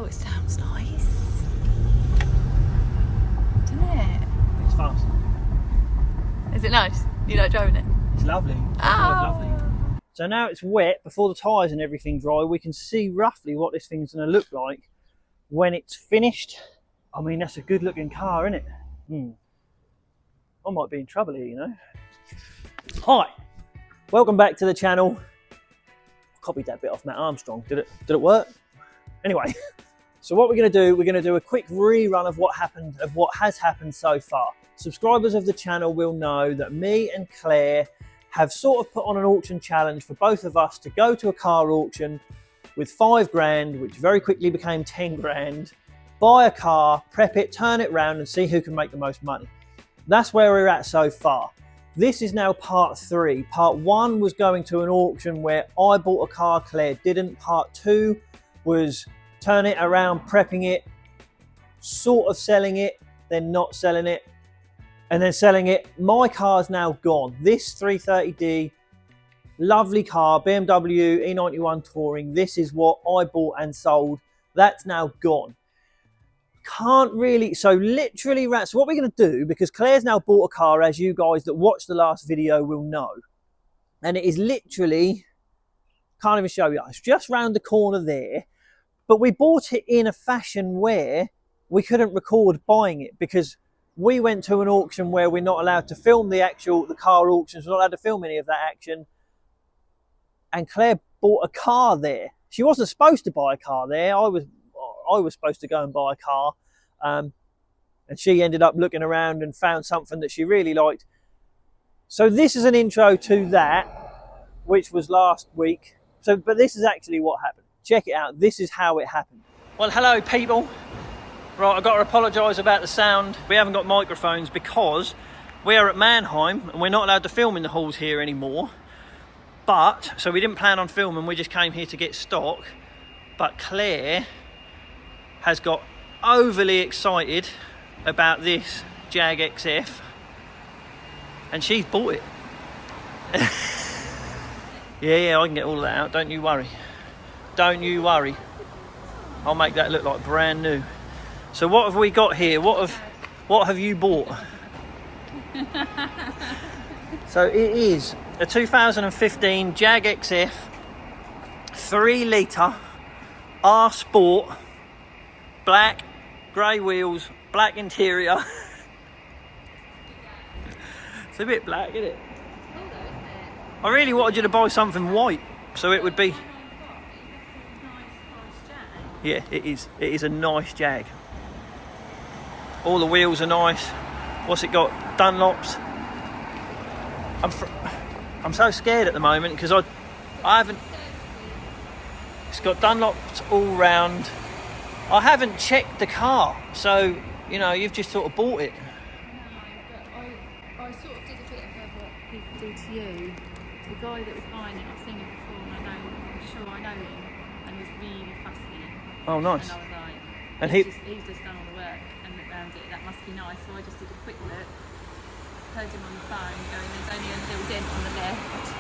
it sounds nice. Doesn't it? It's fast. Is it nice? You like driving it? It's lovely. It's lovely. So now it's wet, before the tyres and everything dry, we can see roughly what this thing's going to look like when it's finished. I mean, that's a good looking car, isn't it? I might be in trouble here, you know. Hi, welcome back to the channel. I copied that bit off Matt Armstrong. Did it work? Anyway, so what we're going to do, we're going to do a quick rerun of what has happened so far. Subscribers of the channel will know that me and Claire have sort of put on an auction challenge for both of us to go to a car auction with 5 grand, which very quickly became 10 grand, buy a car, prep it, turn it round and see who can make the most money. That's where we're at so far. This is now part 3. Part 1 was going to an auction where I bought a car, Claire didn't. Part 2 was turn it around, prepping it, sort of selling it, then not selling it, and then selling it. My car's now gone. This 330D, lovely car, BMW E91 Touring. This is what I bought and sold. That's now gone. Can't really, so literally, so what we're going to do, because Claire's now bought a car, as you guys that watched the last video will know, and it is literally, can't even show you, it's just round the corner there, but we bought it in a fashion where we couldn't record buying it, because we went to an auction where we're not allowed to film the car auctions, we're not allowed to film any of that action, and Claire bought a car there. She wasn't supposed to buy a car there. I was supposed to go and buy a car, and she ended up looking around and found something that she really liked. So this is an intro to that, which was last week. But this is actually what happened. Check it out. This is how it happened. Well, hello people. Right, I've got to apologise about the sound. We haven't got microphones because we are at Mannheim and we're not allowed to film in the halls here anymore. So we didn't plan on filming, we just came here to get stock. But Claire has got overly excited about this Jag XF and she's bought it. yeah, I can get all of that out, don't you worry. Don't you worry. I'll make that look like brand new. So what have we got here? What have you bought? So it is a 2015 Jag XF 3 litre R Sport, black, grey wheels, black interior. It's a bit black, isn't it? I really wanted you to buy something white, so it would be. Yeah, it is. It is a nice Jag. All the wheels are nice. What's it got? Dunlops. I'm so scared at the moment because I haven't. It's got Dunlops all round. I haven't checked the car, so you know you've just sort of bought it. No, but I sort of did a bit of what people do to you. The guy that was buying it, I've seen him before, and I'm sure I know him, and he was really fussy. Oh, nice. And I was like, and he's just done all the work and looked around it. That must be nice. So I just did a quick look. Heard him on the phone going, "There's only a little dent on the left.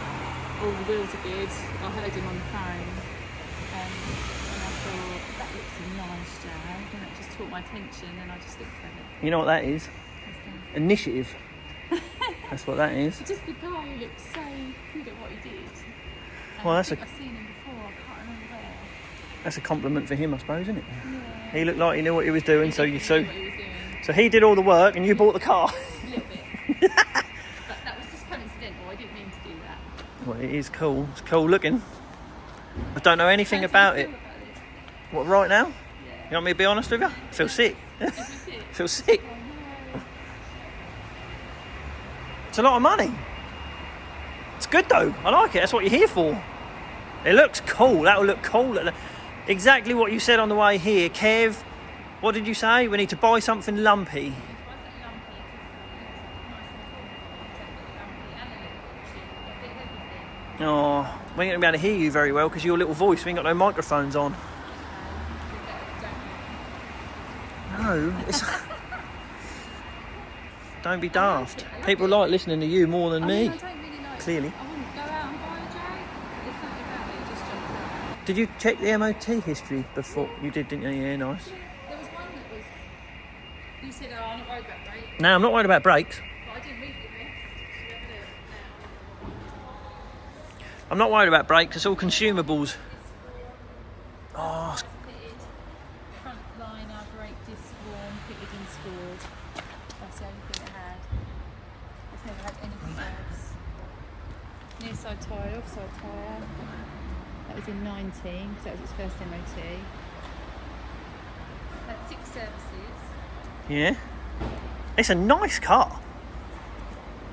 All the wheels are good." I heard him on the phone. And I thought, that looks a nice Jag, and it just caught my attention, and I just looked at it. You know what that is? Initiative. That's what that is. Just the guy who looked so good at what he did. And Well, I've seen him before, I can't remember where. That's a compliment for him, I suppose, isn't it? Yeah. He looked like he knew what he was doing, so He knew what he was doing. So he did all the work, and you bought the car. A little bit. But that was just coincidental, I didn't mean to do that. Well, it is cool. It's cool looking. I don't know anything about it. What, right now? Yeah. You want me to be honest with you? I feel sick. Feel sick. It's a lot of money. It's good though. I like it. That's what you're here for. It looks cool. That will look cool. Exactly what you said on the way here. Kev, what did you say? We need to buy something lumpy. Oh, we ain't going to be able to hear you very well because your little voice, we ain't got no microphones on. No, it's... Don't be daft. People like listening to you more than me. I don't really like Clearly. I wouldn't go out and buy a Jag. There's something about it, it just jumps out. Did you check the MOT history before? You did, didn't you? Yeah, nice. There was one that was. You said, "Oh, I'm not worried about brakes." No, I'm not worried about brakes. But I did read the rest. Should we have a look now? I'm not worried about brakes. It's all consumables. Oh, Fitted. Front liner, brake disc worn, fitted and scored. That's the only thing it had. It's never had anything else. Near side tyre, offside tyre. That was in 19, because that was its first MOT. Had 6 services. yeah. It's a nice car.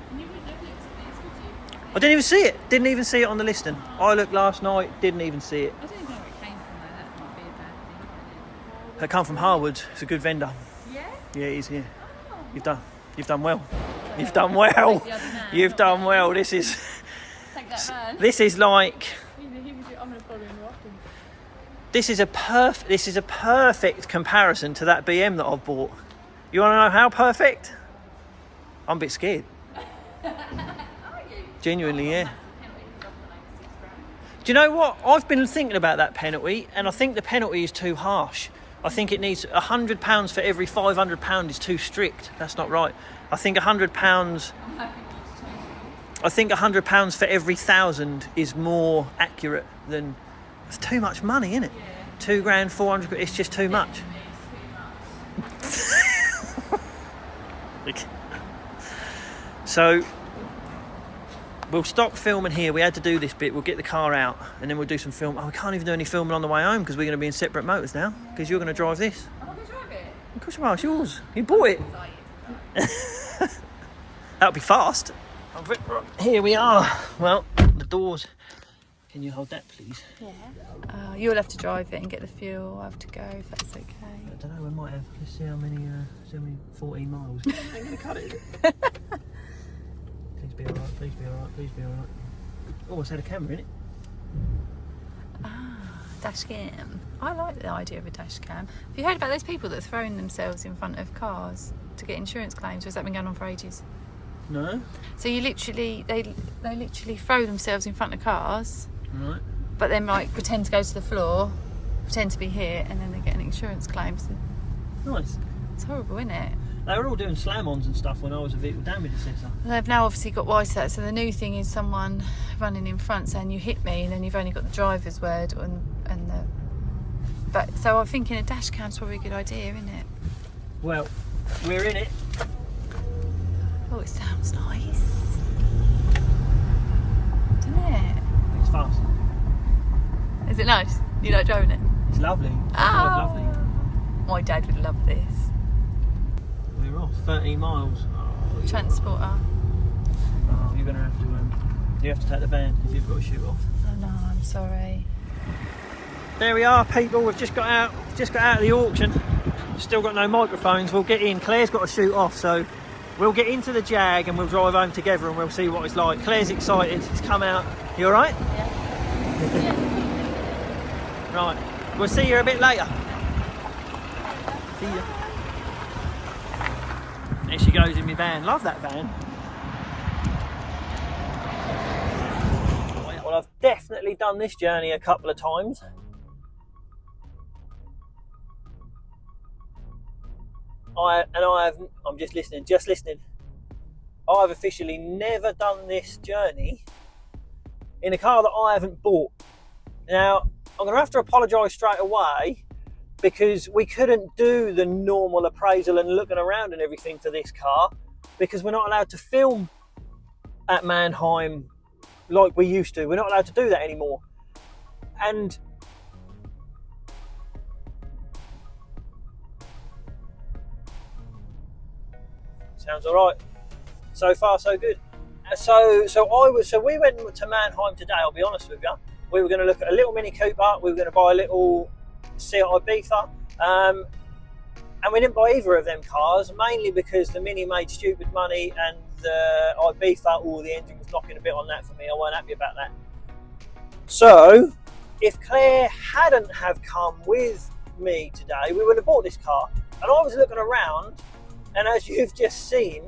And you wouldn't have looked at this, would you? I didn't even see it. Didn't even see it on the listing. I looked last night. Didn't even see it. I don't even know where it came from though. That might be a bad thing. They come from Harwood. It's a good vendor. Yeah? Yeah, it is. Yeah. Oh. You've done well. You've done well. Like the other man, You've not done me. well. This is Take that man. this is like I'm going to follow him often. this is a perfect comparison to that BM that I've bought. You want to know how perfect? I'm a bit scared. Are you? Genuinely, yeah. Massive penalty for dropping over 6 grand. Do you know what? I've been thinking about that penalty, and I think the penalty is too harsh. I think it needs £100 for every £500 is too strict. That's not right. I think £100. I'm happy for you to change it. I think £100 for every 1,000 is more accurate than. It's too much money, isn't it? Yeah. 2 grand, 400. It's just too much. It's too much. So we'll stop filming here. We had to do this bit. We'll get the car out and then we'll do some film. Oh, we can't even do any filming on the way home because we're going to be in separate motors now. Because you're going to drive this. I'm not going to drive it. Of course you are. It's yours. You bought it. Excited. That'll be fast. Here we are. Well, the doors. Can you hold that, please? Yeah. You'll have to drive it and get the fuel. I have to go if that's okay. I don't know. We might have. Let's see how many. 14 miles. I'm going to cut it. Please be all right. Please be all right. Please be all right. Oh, it's had a camera in it. Dash cam. I like the idea of a dash cam. Have you heard about those people that are throwing themselves in front of cars to get insurance claims? Or has that been going on for ages? No. So you literally, they literally throw themselves in front of cars, Right. but then like pretend to go to the floor, pretend to be hit, and then they get an insurance claim. So Nice. it's horrible, isn't it? They were all doing slam-ons and stuff when I was a vehicle damage assessor. They've now obviously got WISAT, so the new thing is someone running in front saying you hit me, and then you've only got the driver's word and the. But so I'm thinking a dash cam's probably a good idea, isn't it? Well, we're in it. Oh, it sounds nice, doesn't it? It's fast. Is it nice? You like driving it? It's lovely. It's lovely. My dad would love this. We're off 13 miles. Oh, Transporter. oh, you're gonna have to. You have to take the van if you've got to shoot off. Oh no, I'm sorry. There we are, people. We've just got out. Just got out of the auction. Still got no microphones. We'll get in. Claire's got to shoot off, so we'll get into the Jag and we'll drive home together and we'll see what it's like. Claire's excited. It's come out. You all right? Yeah. Right. We'll see you a bit later. See ya. There she goes in my van. Love that van. Well, I've definitely done this journey a couple of times. I'm just listening. I've officially never done this journey in a car that I haven't bought. Now, I'm going to have to apologise straight away because we couldn't do the normal appraisal and looking around and everything for this car because we're not allowed to film at Mannheim like we used to. We're not allowed to do that anymore. And sounds all right. So far, so good. So we went to Mannheim today. I'll be honest with you. We were going to look at a little Mini Cooper. We were going to buy a little Seat Ibiza, and we didn't buy either of them cars. Mainly because the Mini made stupid money, and the Ibiza, the engine was knocking a bit on that for me. I wasn't happy about that. So, if Claire hadn't have come with me today, we would have bought this car. And I was looking around, and as you've just seen,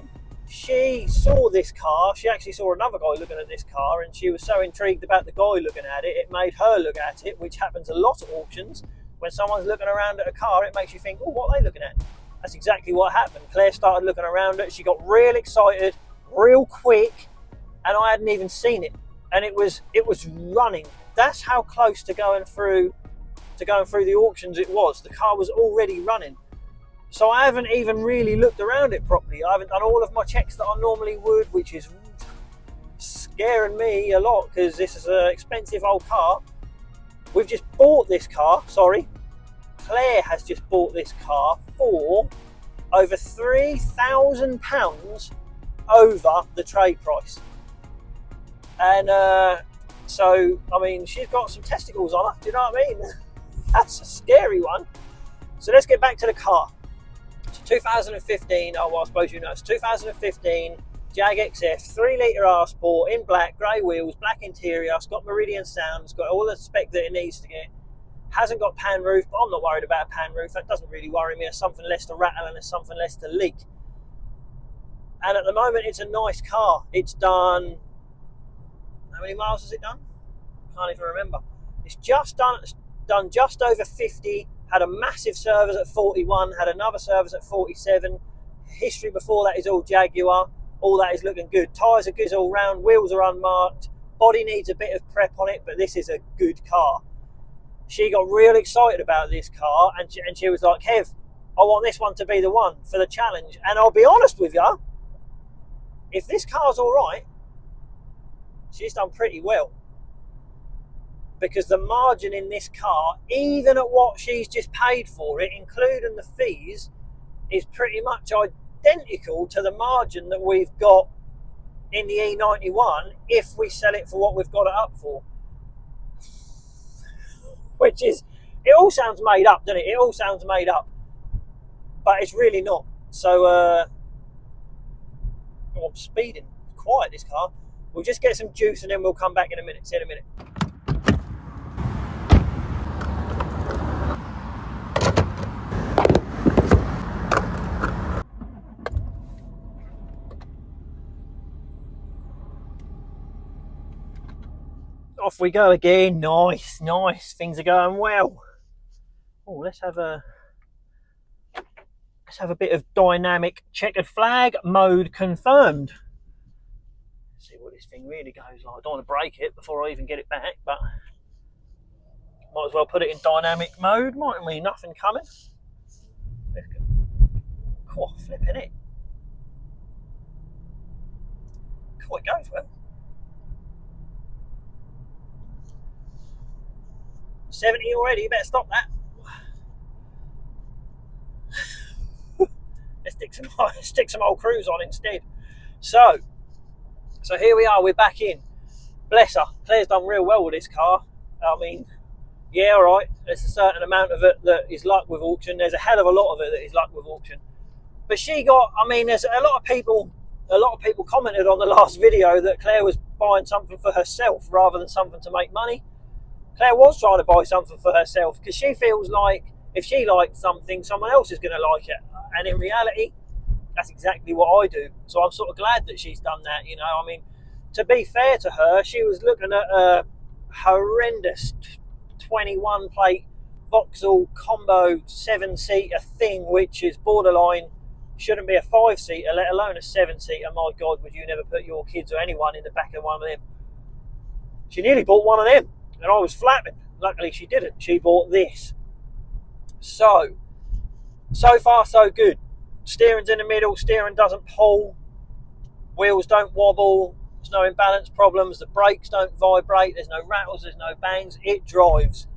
she saw this car. She actually saw another guy looking at this car, and she was so intrigued about the guy looking at it, it made her look at it, which happens a lot at auctions. When someone's looking around at a car, it makes you think, oh, what are they looking at? That's exactly what happened. Claire started looking around it. She got real excited, real quick, and I hadn't even seen it. And it was running. That's how close to going through the auctions it was. The car was already running. So I haven't even really looked around it properly. I haven't done all of my checks that I normally would, which is scaring me a lot because this is an expensive old car. We've just bought this car, Claire has just bought this car for over £3,000 over the trade price. And so, I mean, she's got some testicles on her, do you know what I mean? That's a scary one. So let's get back to the car. It's 2015, oh well, I suppose you know, it's 2015 Jag XF, 3 litre R Sport in black, grey wheels, black interior, it's got Meridian sound, it's got all the spec that it needs to get. Hasn't got pan roof, but I'm not worried about a pan roof. That doesn't really worry me. There's something less to rattle and there's something less to leak. And at the moment, it's a nice car. It's done, how many miles has it done? Can't even remember. It's just done just over 50, had a massive service at 41, had another service at 47. History before that is all Jaguar. All that is looking good. Tyres are good all round, wheels are unmarked, body needs a bit of prep on it, but this is a good car. She got real excited about this car and she was like, Kev, I want this one to be the one for the challenge. And I'll be honest with you, if this car's all right, she's done pretty well. Because the margin in this car, even at what she's just paid for it, including the fees, is pretty much identical to the margin that we've got in the E91 if we sell it for what we've got it up for. Which is, it all sounds made up, doesn't it? It all sounds made up. But it's really not. So, I'm speeding. Quiet, this car. We'll just get some juice and then we'll come back in a minute. See you in a minute. Off we go again. Nice. Things are going well. Oh, let's have a bit of dynamic checkered flag mode confirmed. Let's see what this thing really goes like. I don't want to break it before I even get it back, but might as well put it in dynamic mode, mightn't we? Nothing coming. Oh, flipping it. Cool, it goes well. 70 already, you better stop that. Let's stick some old cruise on instead. So here we are, we're back in. Bless her, Claire's done real well with this car. I mean, yeah, all right, there's a certain amount of it that is luck with auction. There's a hell of a lot of it that is luck with auction. But she got, I mean, there's a lot of people commented on the last video that Claire was buying something for herself rather than something to make money. Claire was trying to buy something for herself because she feels like if she likes something, someone else is going to like it. And in reality, that's exactly what I do. So I'm sort of glad that she's done that, you know. I mean, to be fair to her, she was looking at a horrendous 21 plate Vauxhall combo 7-seater thing, which is borderline, shouldn't be a 5-seater, let alone a 7-seater. My God, would you never put your kids or anyone in the back of one of them? She nearly bought one of them. And I was flapping. Luckily she didn't. She bought this. So far so good. Steering's in the middle. Steering doesn't pull. Wheels don't wobble. There's no imbalance problems. The brakes don't vibrate. There's no rattles. There's no bangs. It drives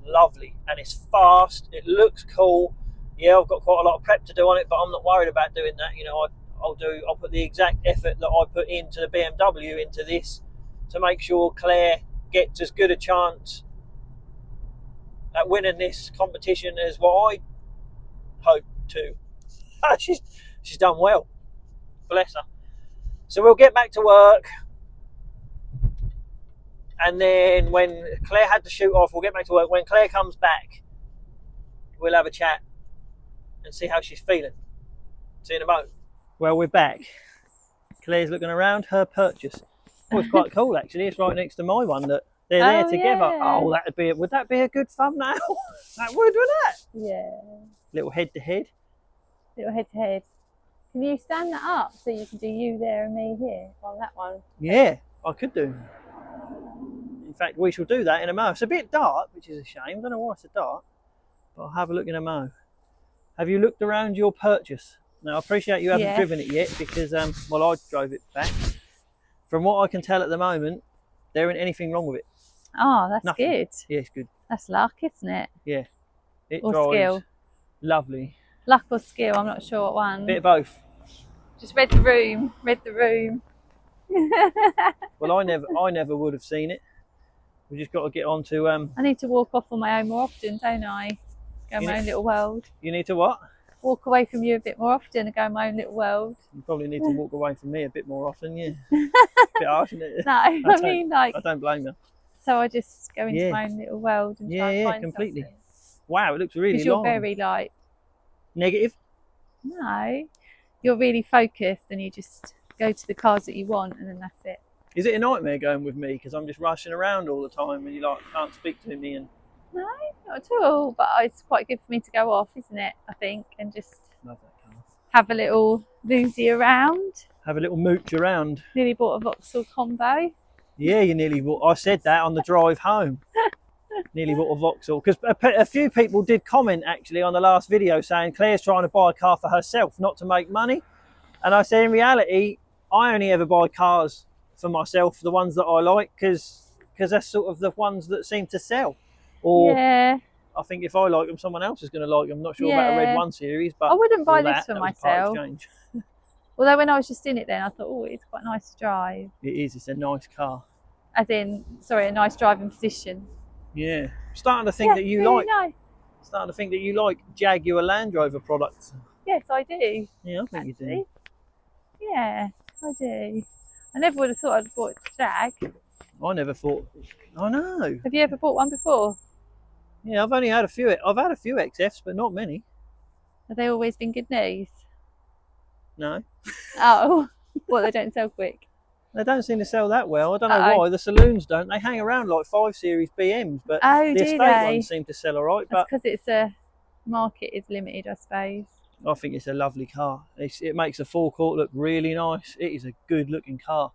lovely. And it's fast. It looks cool. Yeah, I've got quite a lot of prep to do on it, but I'm not worried about doing that. You know, I'll put the exact effort that I put into the BMW into this to make sure Claire gets as good a chance at winning this competition as what I hope to. She's done well, bless her. So we'll get back to work, and then when Claire had to shoot off, we'll get back to work. When Claire comes back, we'll have a chat and see how she's feeling. See you in a moment. Well, we're back. Claire's looking around her purchase. Oh, it's quite cool actually. It's right next to my one. That they're there together. Yeah. Oh, would that be a good thumbnail? That would, wouldn't it? Yeah. Little head to head. Little head to head. Can you stand that up so you can do you there and me here on that one? Yeah, I could do. In fact, we shall do that in a mo. It's a bit dark, which is a shame. I don't know why it's so dark, but I'll have a look in a mo. Have you looked around your purchase? Now, I appreciate you haven't driven it yet because, well, I drove it back. From what I can tell at the moment, there isn't anything wrong with it. Oh, that's Nothing. good. Yeah, it's good. That's luck, isn't it? Yeah. It or drives skill. Lovely. Luck or skill, I'm not sure what one. Bit of both. Just read the room. Read the room. Well, I never would have seen it. We just got to get on to. I need to walk off on my own more often, don't I? Go in my own little world. You need to what? Walk away from you a bit more often and go in my own little world. You probably need to walk away from me a bit more often, yeah. Bit harsh, isn't it? No, I mean like. I don't blame you. So I just go into my own little world and try and find completely. something. Wow, it looks really long. Because you're very like. Negative? No, you're really focused and you just go to the cars that you want and then that's it. Is it a nightmare going with me because I'm just rushing around all the time and you like can't speak to me? And no, not at all. But it's quite good for me to go off, isn't it? I think, and just love that car. Have a little loosey around. Have a little mooch around. Nearly bought a Vauxhall combo. Yeah, you nearly bought. I said that on the drive home. Nearly bought a Vauxhall because a few people did comment actually on the last video saying Claire's trying to buy a car for herself, not to make money. And I said in reality, I only ever buy cars for myself, the ones that I like, because that's sort of the ones that seem to sell. Or I think if I like them, someone else is going to like them. I'm not sure about a Red 1 Series, but I wouldn't buy this for myself. Although when I was just in it then, I thought, oh, it's quite nice to drive. It is. It's a nice car. As in, sorry, a nice driving position. Yeah. I'm starting to think that you really like. Starting to think that you like Jaguar Land Rover products. Yes, I do. Yeah, I think you do. Yeah, I do. I never would have thought I'd bought a Jag. I never thought. I know. Have you ever bought one before? Yeah, I've only had a few. I've had a few XFs, but not many. Have they always been good news? No. Oh, well, they don't sell quick. They don't seem to sell that well. I don't know why. The saloons don't. They hang around like 5 Series BMs, but the estate ones seem to sell all right. That's because it's a market is limited, I suppose. I think it's a lovely car. It makes a forecourt look really nice. It is a good looking car.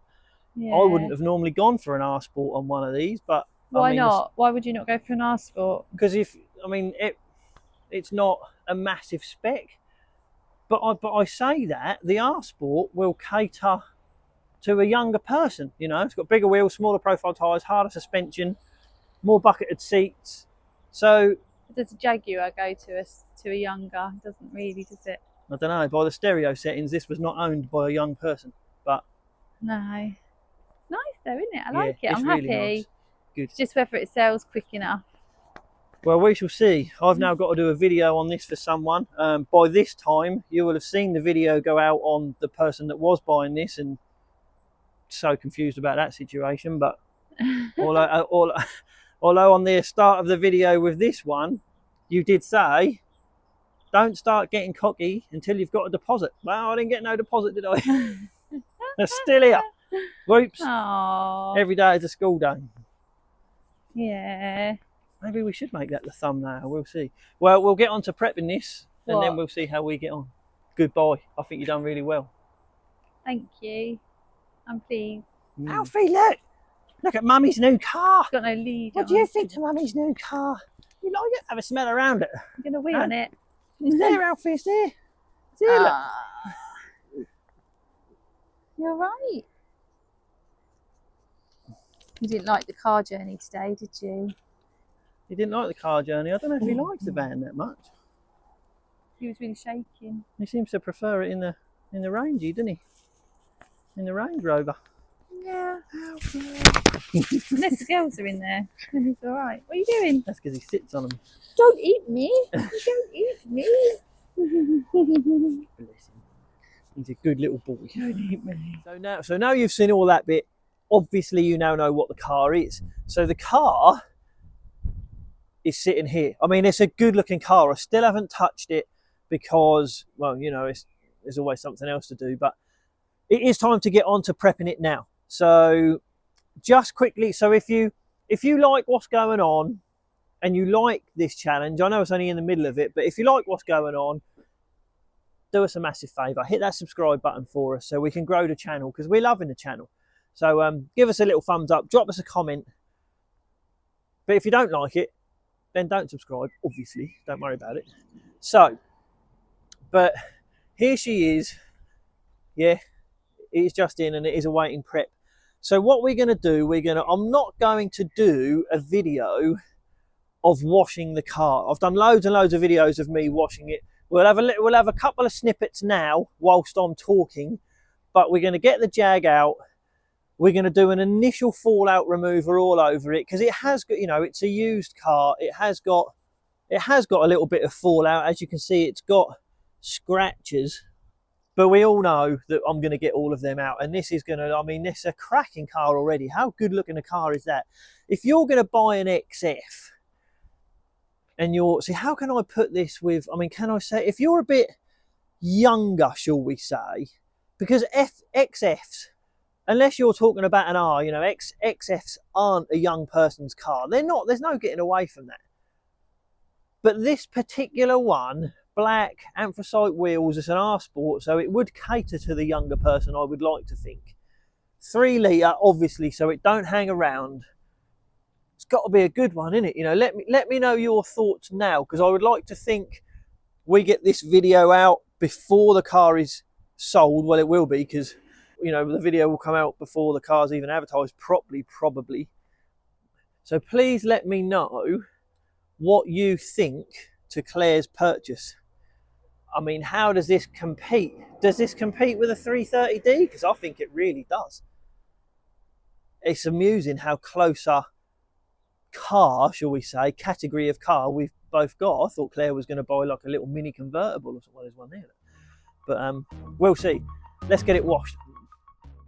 Yeah. I wouldn't have normally gone for an R Sport on one of these, but why not? Why would you not go for an R Sport? Because it's not a massive spec, but I say that the R Sport will cater to a younger person. You know, it's got bigger wheels, smaller profile tyres, harder suspension, more bucketed seats. So does a Jaguar go to a younger? It doesn't really, does it? I don't know. By the stereo settings, this was not owned by a young person, but no. It's nice though, isn't it? I like it. I'm really happy. Nice. Good. It's just whether it sells quick enough. Well, we shall see. I've now got to do a video on this for someone. By this time, you will have seen the video go out on the person that was buying this, and so confused about that situation. But although on the start of the video with this one, you did say, don't start getting cocky until you've got a deposit. Well, I didn't get no deposit, did I? They're still here. Whoops. Aww. Every day is a school day. Yeah. Maybe we should make that the thumbnail. We'll see. Well, we'll get on to prepping this and then we'll see how we get on. Goodbye. I think you've done really well. Thank you. I'm pleased. Alfie, look! Look at Mummy's new car. It's got no lead. What do you think to Mummy's new car? You like it? Have a smell around it. I'm going to wheel on it. It's there, Alfie. It's there. It's there, look. You're right. You didn't like the car journey today, did you? He didn't like the car journey. I don't know if he likes the van that much. He was really shaking. He seems to prefer it in the Rangey, didn't he? In the Range Rover. Yeah. Unless the girls are in there. He's all right. What are you doing? That's because he sits on them. Don't eat me. Don't eat me. Bless him. He's a good little boy. Don't eat me. So now you've seen all that bit. Obviously, you now know what the car is. So the car is sitting here. I mean, it's a good looking car. I still haven't touched it because, well, you know, there's always something else to do. But it is time to get on to prepping it now. So just quickly, so if you like what's going on and you like this challenge, I know it's only in the middle of it, but if you like what's going on, do us a massive favour, hit that subscribe button for us so we can grow the channel, because we're loving the channel. So give us a little thumbs up, drop us a comment. But if you don't like it, then don't subscribe, obviously, don't worry about it. So, but here she is. Yeah, it is just in and it is awaiting prep. So what we're going to do, I'm not going to do a video of washing the car. I've done loads and loads of videos of me washing it. We'll have a couple of snippets now whilst I'm talking, but we're going to get the Jag out. We're going to do an initial fallout remover all over it, because it has got, you know, it's a used car. It has got a little bit of fallout. As you can see, it's got scratches, but we all know that I'm going to get all of them out. And this is going to, I mean, this is a cracking car already. How good looking a car is that? If you're going to buy an XF, and see, how can I put this with, I mean, can I say, if you're a bit younger, shall we say, because XFs, unless you're talking about an R, you know, XFs aren't a young person's car. They're not, there's no getting away from that. But this particular one, black, anthracite wheels, it's an R Sport, so it would cater to the younger person, I would like to think. 3 litre, obviously, so it don't hang around. It's got to be a good one, innit? You know, let me know your thoughts now, because I would like to think we get this video out before the car is sold. Well, it will be, because, you know, the video will come out before the car's even advertised properly, probably. So please let me know what you think to Claire's purchase. I mean, how does this compete? Does this compete with a 330D? Because I think it really does. It's amusing how close a car, shall we say, category of car we've both got. I thought Claire was going to buy like a little mini convertible or something. Well, there's one there. But we'll see. Let's get it washed.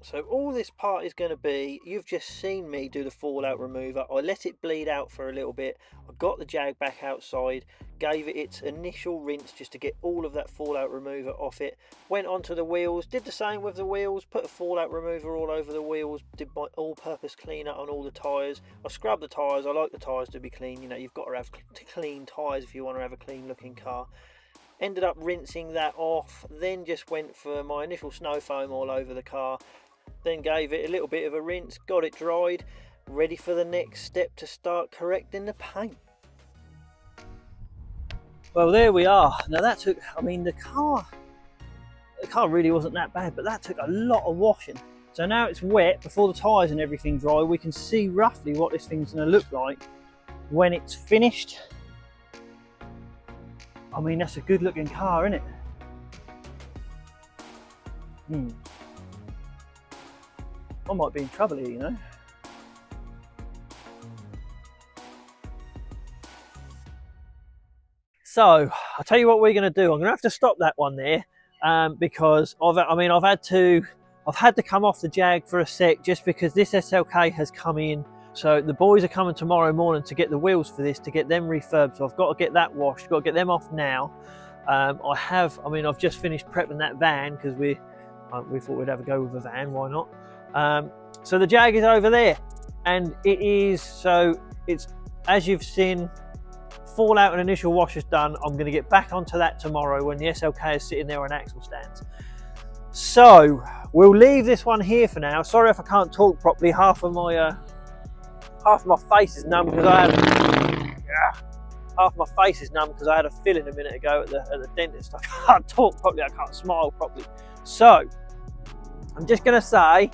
So all this part is going to be, you've just seen me do the fallout remover. I let it bleed out for a little bit. I got the Jag back outside, gave it its initial rinse just to get all of that fallout remover off it. Went onto the wheels, did the same with the wheels, put a fallout remover all over the wheels, did my all-purpose cleaner on all the tyres. I scrubbed the tyres. I like the tyres to be clean. You know, you've got to have clean tyres if you want to have a clean looking car. Ended up rinsing that off, then just went for my initial snow foam all over the car. Then gave it a little bit of a rinse, got it dried, ready for the next step to start correcting the paint. Well, there we are. Now that took, I mean, the car really wasn't that bad, but that took a lot of washing. So now it's wet, before the tyres and everything dry, we can see roughly what this thing's going to look like when it's finished. I mean, that's a good looking car, isn't it? I might be in trouble here, you know. So I'll tell you what we're going to do. I'm going to have to stop that one there because I've had to come off the Jag for a sec, just because this SLK has come in. So the boys are coming tomorrow morning to get the wheels for this, to get them refurbed. So I've got to get that washed, got to get them off now. I've just finished prepping that van, because we thought we'd have a go with a van, why not? So the Jag is over there, and it's, as you've seen, fallout and initial wash is done. I'm going to get back onto that tomorrow when the SLK is sitting there on axle stands. So we'll leave this one here for now. Sorry if I can't talk properly. Half of my face is numb because I had a filling a minute ago at the dentist. I can't talk properly. I can't smile properly. So I'm just going to say,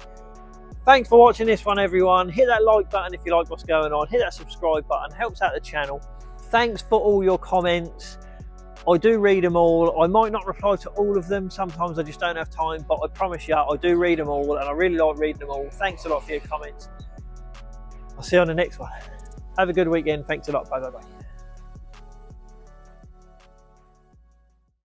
thanks for watching this one, everyone. Hit that like button if you like what's going on. Hit that subscribe button, helps out the channel. Thanks for all your comments. I do read them all. I might not reply to all of them. Sometimes I just don't have time, but I promise you, I do read them all, and I really like reading them all. Thanks a lot for your comments. I'll see you on the next one. Have a good weekend. Thanks a lot. Bye, bye, bye.